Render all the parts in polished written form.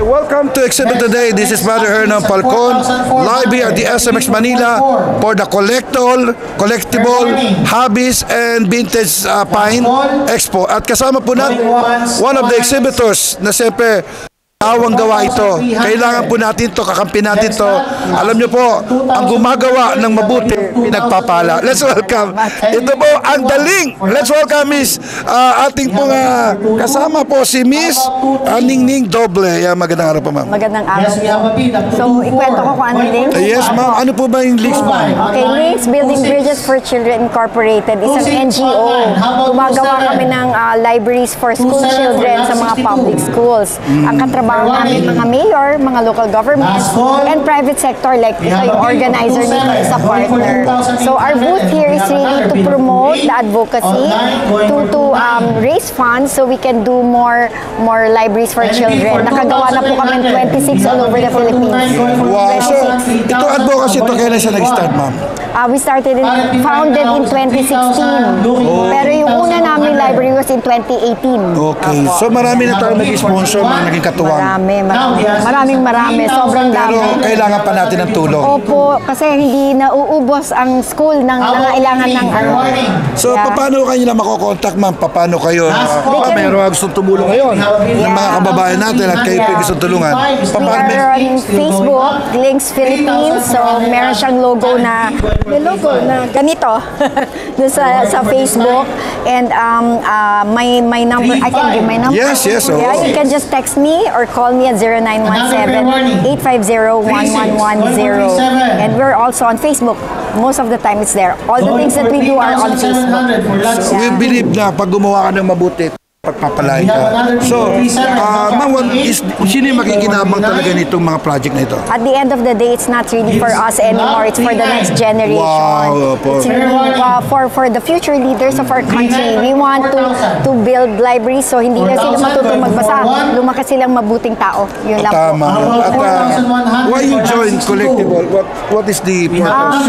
Welcome to Exhibit Today. This is Brother Hernan Falcon, live here at the SMX Manila for the collectible, hobbies, and vintage pine expo. At kasama po natin one of the exhibitors na siyempre awang gawa ito. Kailangan po natin to, kakampi natin to. Alam niyo po, ang gumagawa ng mabuti, pinagpapala. Let's welcome. Ito po ang Daling. Let's welcome Miss ating pong kasama po si Miss Ningning Doble. Magandang araw po, ma'am. Magandang araw po. So, ikwento ko kung ano links. Yes, ma'am. Ano po ba yung links, ma'am? Okay, Links Building Bridges for Children Incorporated is an NGO. Gumagawa kami ng libraries for school children sa mga public schools. Ang katrabaho namin mga mayor, mga local governments, and private sector like ito yung organizer nito is a partner. So our booth here is really to promote the advocacy, to raise funds so we can do more libraries for children. Nakagawa na po kami 26 all over the Philippines. Wow. Ito advocacy ito kailan siya nag-start, ma'am? We founded in 2016. Pero yung una namin library was in 2018. Okay. So marami na tayo nag-sponsor, mga naging katuwang. Marami. Sobrang dami. Pero kailangan pa natin ng tulong. Opo, kasi hindi nauubos ang school ng nangailangan ng ano. So, paano kayo na makokontak, ma'am? Paano kayo? Mayroon gustong tumulong ngayon ng mga kababayan natin at kayo po gustong tulungan. We are on Facebook, Links Philippines. So, meron siyang logo na ganito sa Facebook. And my number, I can give my number. Yes. Yeah, you can just text me or call me at 0917-850-1110. And we're also on Facebook. Most of the time it's there. All the things that we do are on Facebook. We believe na pag gumawa ka ng mabuti, pagpapalain ka. So, ma'am, sino yung makikinabang talaga nitong mga project na ito? At the end of the day, it's not really for us anymore. It's for the next generation. Wow, it's for the future leaders of our country. We want to build libraries so hindi na sila matutong magbasa. Lumaki silang mabuting tao. Yun lang po. Tama. At why you join Collectible? What is the purpose?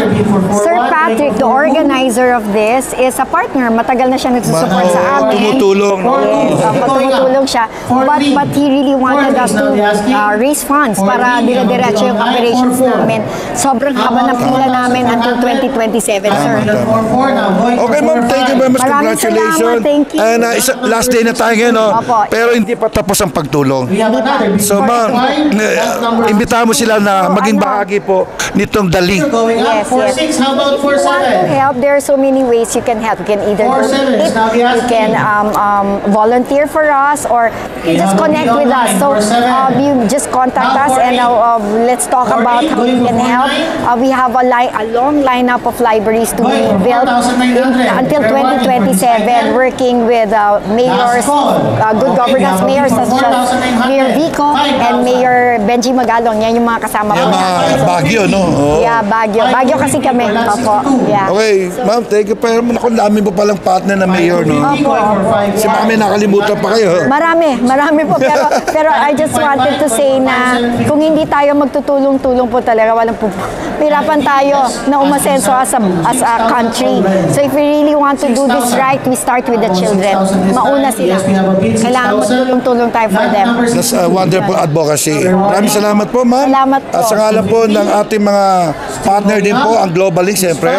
Sir Patrick, the organizer of this, is a partner. Matagal na siya nagsusupport sa amin. Tumutulong. Tumutulong siya. But he really wanted us to raise funds para dire-diretso yung operations namin. Sobrang haba ng pila namin until 2027, sir. Okay, ma'am. Thank you very much. Congratulations. Thank you. And last day na tayo ngayon, no? Pero hindi pa tapos ang pagtulong. So, ma'am, imbitahan mo sila na maging bahagi po nitong Daling. Yes. If you want to help, there are so many ways you can help. You can either donate, you can volunteer for us, or you just connect with us. So you just contact us and let's talk about how we can help. We have a long lineup of libraries to be built until 2027, working with mayors, good governance mayors such as Mayor Vico and Mayor Benji Magalong. Yan yung mga kasama ko. Baguio, no? Yeah, Baguio kasi kami. Opo. Yeah. Okay, ma'am, thank you. Pero naku, dami po palang partner na mayor, no? Opo. Si mami, nakalimutan pa kayo. Marami po. Pero I just wanted to say na kung hindi tayo magtutulong-tulong po talaga, walang pirapan tayo na umasenso as a country. So if we really want to do this right, we start with the children. Mauna sila. Kailangan magtulong-tulong tayo for them. That's a wonderful advocacy. Maraming salamat po, ma'am. Salamat po. At sa ngalan po ng ating mga partner din po, ang Global Link, siyempre,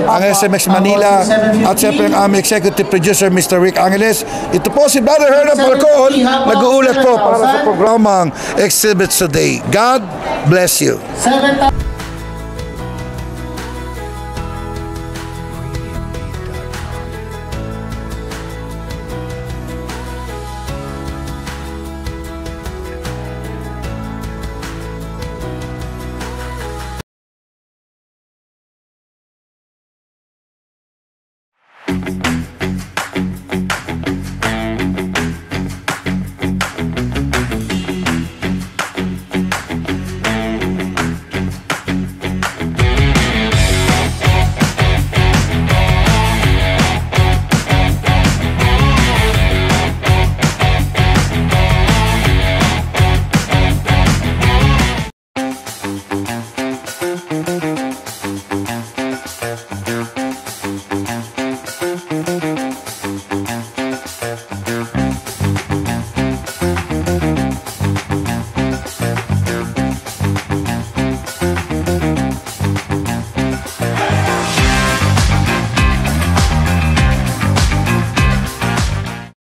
ang SMX Manila, at siyempre ang aming executive producer, Mr. Rick Angeles. Ito po si Brother Hernan Falcon, nag-uulat po para sa programang Exhibits Today. God bless you.